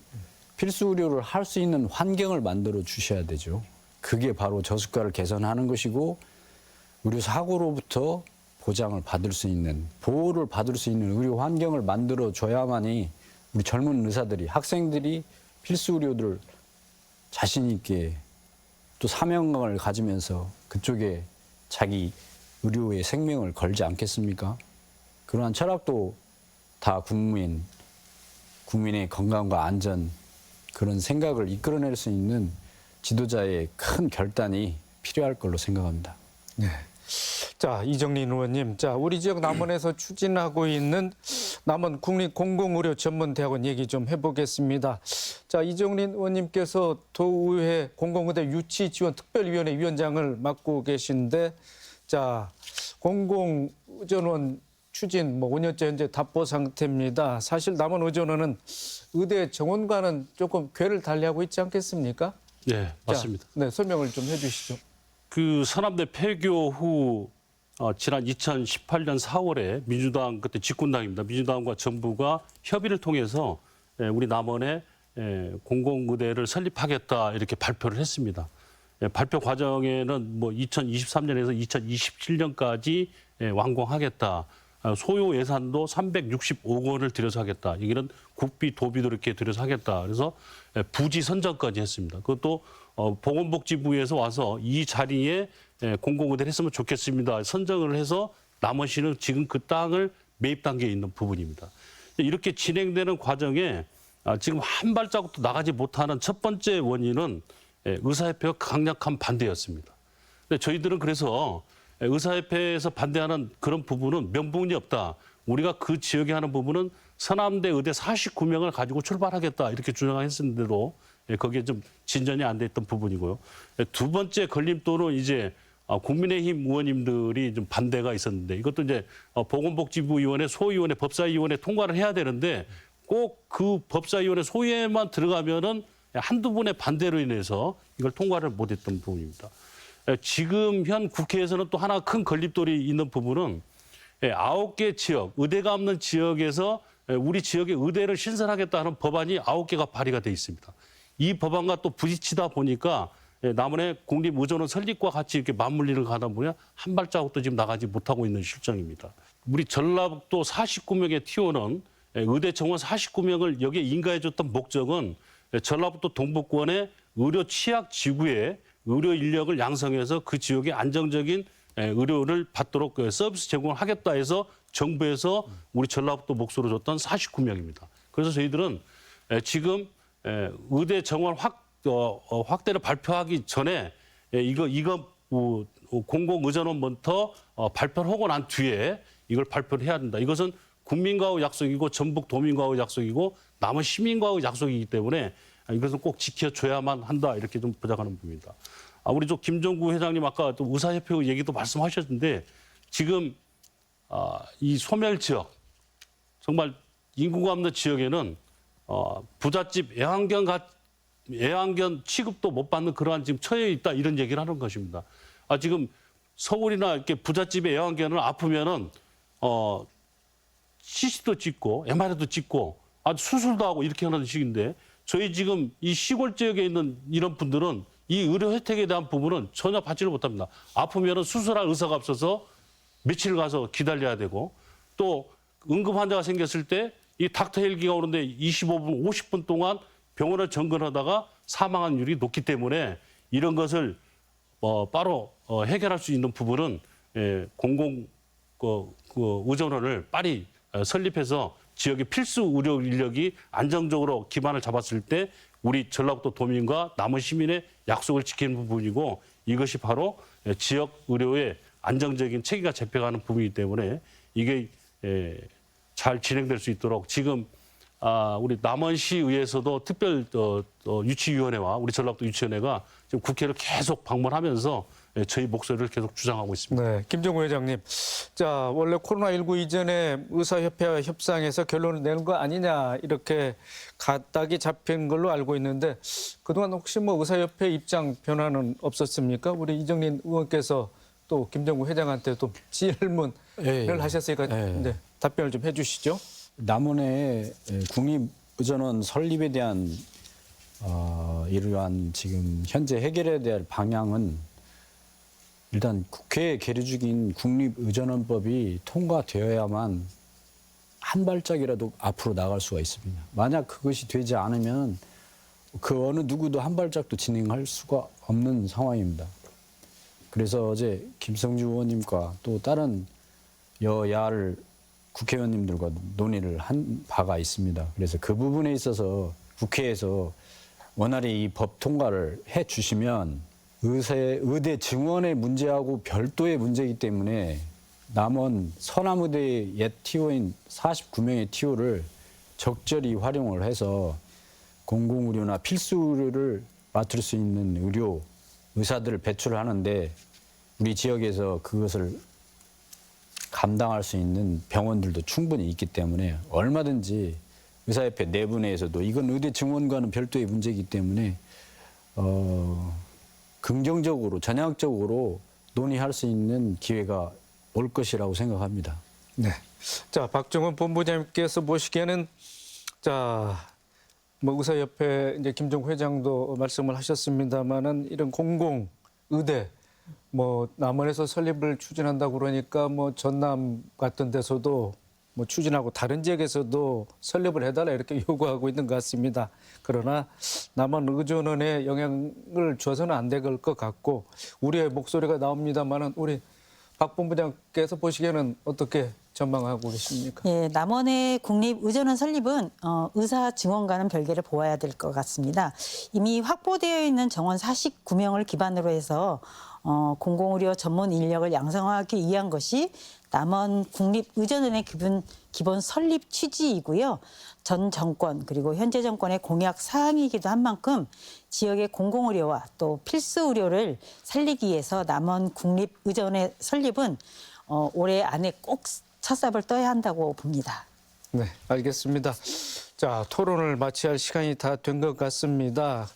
필수의료를 할 수 있는 환경을 만들어 주셔야 되죠. 그게 바로 저수가를 개선하는 것이고 의료 사고로부터 보장을 받을 수 있는 보호를 받을 수 있는 의료 환경을 만들어 줘야만이 우리 젊은 의사들이 학생들이 필수의료들을 자신 있게 또 사명감을 가지면서 그쪽에 자기 의료의 생명을 걸지 않겠습니까? 그러한 철학도 다 국민의 건강과 안전 그런 생각을 이끌어낼 수 있는 지도자의 큰 결단이 필요할 걸로 생각합니다. 네. 자, 이정린 의원님. 자, 우리 지역 남원에서 추진하고 있는 남원 국립공공의료전문대학원 얘기 좀 해보겠습니다. 자, 이정린 의원님께서 도의회 공공의대 유치지원특별위원회 위원장을 맡고 계신데 자, 공공의전원 추진 5년째 현재 답보 상태입니다. 사실 남원의전원은 의대 정원과는 조금 궤를 달리하고 있지 않겠습니까? 네, 맞습니다. 자, 네, 설명을 좀 해주시죠. 그 서남대 폐교 후 지난 2018년 4월에 민주당 그때 집권당입니다. 민주당과 정부가 협의를 통해서 우리 남원에 공공의대를 설립하겠다 이렇게 발표를 했습니다. 발표 과정에는 뭐 2023년에서 2027년까지 완공하겠다. 소요 예산도 365억 원을 들여서 하겠다. 여기는 국비, 도비도 이렇게 들여서 하겠다. 그래서 부지 선정까지 했습니다. 그것도 보건복지부에서 와서 이 자리에 공공의대를 했으면 좋겠습니다. 선정을 해서 남원시는 지금 그 땅을 매입 단계에 있는 부분입니다. 이렇게 진행되는 과정에 지금 한 발자국도 나가지 못하는 첫 번째 원인은 의사협회가 강력한 반대였습니다. 근데 저희들은 그래서 의사협회에서 반대하는 그런 부분은 명분이 없다. 우리가 그 지역에 하는 부분은 서남대 의대 49명을 가지고 출발하겠다. 이렇게 주장했는데도 거기에 좀 진전이 안 됐던 부분이고요. 두 번째 걸림돌은 이제 국민의힘 의원님들이 좀 반대가 있었는데 이것도 이제 보건복지부위원회, 소위원회, 법사위원회 통과를 해야 되는데 꼭 그 법사위원회 소위에만 들어가면은 한두 분의 반대로 인해서 이걸 통과를 못했던 부분입니다. 지금 현 국회에서는 또 하나 큰 걸림돌이 있는 부분은 9개 지역, 의대가 없는 지역에서 우리 지역에 의대를 신설하겠다는 법안이 9개가 발의가 돼 있습니다. 이 법안과 또 부딪히다 보니까 남원의 국립의전원 설립과 같이 이렇게 맞물리는 가다 보면 한 발자국도 지금 나가지 못하고 있는 실정입니다. 우리 전라북도 49명의 T1은 의대 정원 49명을 여기에 인가해줬던 목적은 전라북도 동북권의 의료 취약 지구에 의료 인력을 양성해서 그 지역에 안정적인 의료를 받도록 서비스 제공을 하겠다 해서 정부에서 우리 전라북도 목소로 줬던 49명입니다. 그래서 저희들은 지금 의대 정원 확대를 발표하기 전에 이거 공공의전원부터 발표를 하고 난 뒤에 이걸 발표를 해야 된다. 이것은 국민과의 약속이고 전북 도민과의 약속이고 남은 시민과의 약속이기 때문에 이것은 꼭 지켜줘야만 한다. 이렇게 좀 보장하는 부분입니다. 우리 저 김정구 회장님 아까 또 의사협회 얘기도 말씀하셨는데 지금 이 소멸 지역 정말 인구가 없는 지역에는 부잣집 애완견 취급도 못 받는 그러한 지금 처해 있다 이런 얘기를 하는 것입니다. 지금 서울이나 이렇게 부잣집의 애완견을 아프면은 CT도 찍고 MRI도 찍고 아주 수술도 하고 이렇게 하는 식인데 저희 지금 이 시골 지역에 있는 이런 분들은 이 의료 혜택에 대한 부분은 전혀 받지를 못합니다. 아프면 수술할 의사가 없어서 며칠 가서 기다려야 되고 또 응급 환자가 생겼을 때 이 닥터 헬기가 오는데 25분, 50분 동안 병원을 점검하다가 사망한 율이 높기 때문에 이런 것을 바로 해결할 수 있는 부분은 공공 의전원을 빨리 설립해서 지역의 필수 의료 인력이 안정적으로 기반을 잡았을 때 우리 전라북도 도민과 남은 시민의 약속을 지키는 부분이고 이것이 바로 지역 의료의 안정적인 체계가 잡혀가는 부분이기 때문에 이게 잘 진행될 수 있도록 지금 우리 남원시의회에서도 특별 유치위원회와 우리 전라북도 유치원회가 지금 국회를 계속 방문하면서 저희 목소리를 계속 주장하고 있습니다. 네, 김정우 회장님. 자, 원래 코로나19 이전에 의사협회와 협상해서 결론을 내는 거 아니냐 이렇게 가닥이 잡힌 걸로 알고 있는데 그동안 혹시 뭐 의사협회 입장 변화는 없었습니까? 우리 이정린 의원께서 또 김정우 회장한테 또 질문을 하셨으니까 네, 답변을 좀 해주시죠. 남원의 국립의전원 설립에 대한 이러한 지금 현재 해결해야 될 방향은 일단 국회에 계류 중인 국립의전원법이 통과되어야만 한 발짝이라도 앞으로 나갈 수가 있습니다. 만약 그것이 되지 않으면 그 어느 누구도 한 발짝도 진행할 수가 없는 상황입니다. 그래서 어제 김성주 의원님과 또 다른 여야를 국회의원님들과 논의를 한 바가 있습니다. 그래서 그 부분에 있어서 국회에서 원활히 이 법 통과를 해 주시면 의대 증원의 문제하고 별도의 문제이기 때문에 남원 서남의대의 옛 TO인 49명의 TO를 적절히 활용을 해서 공공의료나 필수의료를 맡을 수 있는 의료 의사들을 배출하는데 우리 지역에서 그것을 감당할 수 있는 병원들도 충분히 있기 때문에 얼마든지 의사협회 내부 내에서도 이건 의대 증원과는 별도의 문제이기 때문에 긍정적으로 전향적으로 논의할 수 있는 기회가 올 것이라고 생각합니다. 네. 자, 박정훈 본부장님께서 보시기에는 자, 뭐 의사협회 이제 김정우 회장도 말씀을 하셨습니다만은 이런 공공 의대 뭐 남원에서 설립을 추진한다고 그러니까 뭐 전남 같은 데서도 뭐 추진하고 다른 지역에서도 설립을 해달라 이렇게 요구하고 있는 것 같습니다. 그러나 남원 의전원에 영향을 줘서는 안 될 것 같고 우리의 목소리가 나옵니다만은 우리 박 본부장께서 보시기에는 어떻게 전망하고 계십니까? 예, 남원의 국립의전원 설립은 의사 증원과는 별개를 보아야 될 것 같습니다. 이미 확보되어 있는 정원 49명을 기반으로 해서 공공의료 전문 인력을 양성하기 위한 것이 남원 국립의전원의 기본 설립 취지이고요. 전 정권 그리고 현재 정권의 공약 사항이기도 한 만큼 지역의 공공의료와 또 필수의료를 살리기 위해서 남원 국립의전원의 설립은 올해 안에 꼭 첫삽을 떠야 한다고 봅니다. 네, 알겠습니다. 자, 토론을 마쳐야 할 시간이 다 된 것 같습니다.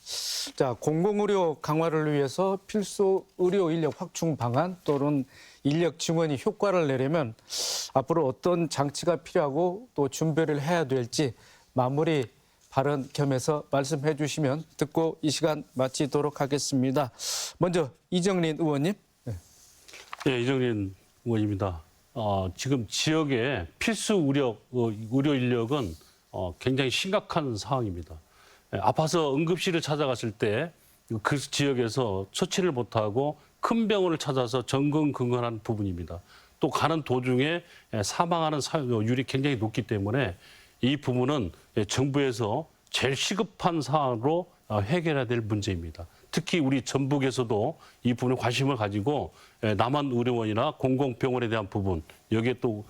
자, 공공의료 강화를 위해서 필수 의료 인력 확충 방안 또는 인력 증원이 효과를 내려면 앞으로 어떤 장치가 필요하고 또 준비를 해야 될지 마무리 발언 겸해서 말씀해 주시면 듣고 이 시간 마치도록 하겠습니다. 먼저 이정린 의원님. 네, 이정린 의원입니다. 지금 지역의 필수 의료 인력은 굉장히 심각한 상황입니다. 아파서 응급실을 찾아갔을 때 그 지역에서 처치를 못하고 큰 병원을 찾아서 전근긍긍한 부분입니다. 또 가는 도중에 사망하는 율이 굉장히 높기 때문에 이 부분은 정부에서 제일 시급한 사안으로 해결해야 될 문제입니다. 특히 우리 전북에서도 이 부분에 관심을 가지고 남한 의료원이나 공공병원에 대한 부분, 여기에 또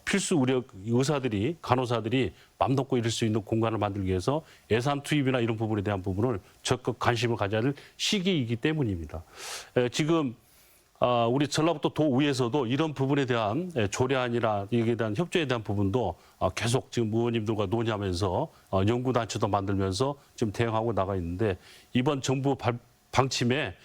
필수 의료 의사들이 간호사들이 맘 놓고 일할 수 있는 공간을 만들기 위해서 예산 투입이나 이런 부분에 대한 부분을 적극 관심을 가져야 할 시기이기 때문입니다. 지금 우리 전라북도 도의회에서도 이런 부분에 대한 조례안이나 여기에 대한 협조에 대한 부분도 계속 지금 의원님들과 논의하면서 연구단체도 만들면서 지금 대응하고 나가 있는데 이번 정부 방침에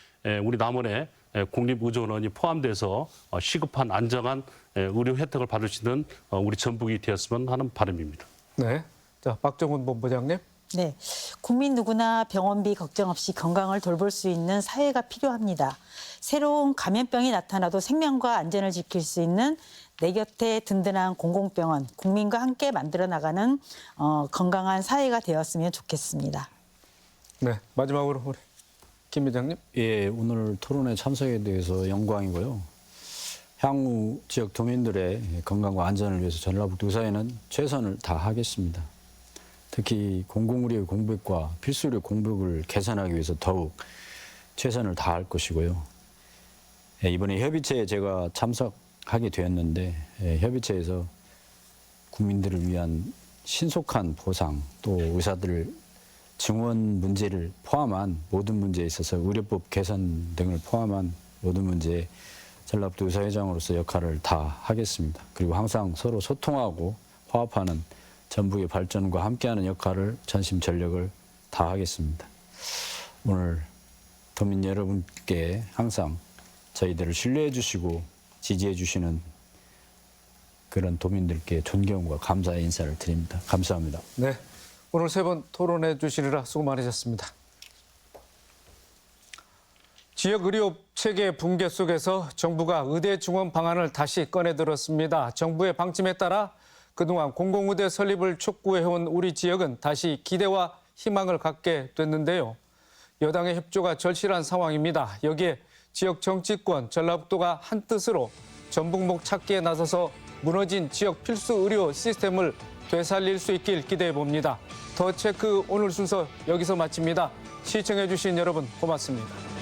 우리 남원의 국립의전원이 포함돼서 시급한 안정한 의료 혜택을 받을 수 있는 우리 전북이 되었으면 하는 바람입니다. 네. 자, 박정훈 본부장님. 네, 국민 누구나 병원비 걱정 없이 건강을 돌볼 수 있는 사회가 필요합니다. 새로운 감염병이 나타나도 생명과 안전을 지킬 수 있는 내 곁에 든든한 공공병원, 국민과 함께 만들어 나가는 건강한 사회가 되었으면 좋겠습니다. 네, 마지막으로 우리 김 회장님. 예, 오늘 토론회 참석에 대해서 영광이고요. 향후 지역 도민들의 건강과 안전을 위해서 전라북도 의사회는 최선을 다하겠습니다. 특히 공공의료 공백과 필수의료 공백을 개선하기 위해서 더욱 최선을 다할 것이고요. 예, 이번에 협의체에 제가 참석하게 되었는데 협의체에서 국민들을 위한 신속한 보상 또 의사들 증원 문제를 포함한 모든 문제에 있어서 의료법 개선 등을 포함한 모든 문제에 전라북도 의사회장으로서 역할을 다하겠습니다. 그리고 항상 서로 소통하고 화합하는 전북의 발전과 함께하는 역할을 전심전력을 다하겠습니다. 오늘 도민 여러분께 항상 저희들을 신뢰해 주시고 지지해 주시는 그런 도민들께 존경과 감사의 인사를 드립니다. 감사합니다. 네, 오늘 세 번 토론해 주시느라 수고 많으셨습니다. 지역 의료 체계 붕괴 속에서 정부가 의대 증원 방안을 다시 꺼내들었습니다. 정부의 방침에 따라 그동안 공공의대 설립을 촉구해온 우리 지역은 다시 기대와 희망을 갖게 됐는데요. 여당의 협조가 절실한 상황입니다. 여기에 지역 정치권, 전라북도가 한뜻으로 전북목 찾기에 나서서 무너진 지역 필수 의료 시스템을 되살릴 수 있길 기대해 봅니다. 더 체크 오늘 순서 여기서 마칩니다. 시청해 주신 여러분 고맙습니다.